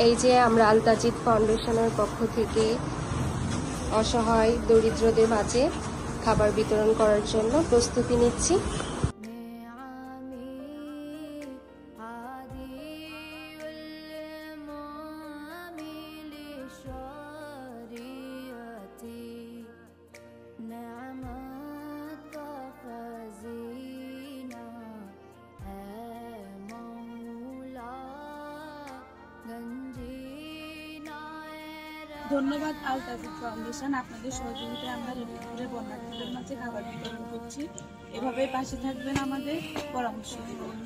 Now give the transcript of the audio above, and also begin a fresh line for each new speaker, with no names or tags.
এই যে আমরা আল তাজিদ ফাউন্ডেশনের পক্ষ থেকে অসহায় দরিদ্রদের মাঝে খাবার বিতরণ করার জন্য প্রস্তুতি নিচ্ছি।
ধন্যবাদ আল তাজিদ ফাউন্ডেশন, আপনাদের সহযোগিতায় আমরা ললিতপুরের বন্যার্থীদের মাঝে খাবার বিতরণ করছি। এভাবে পাশে থাকবেন, আমাদের পরামর্শ দিবেন।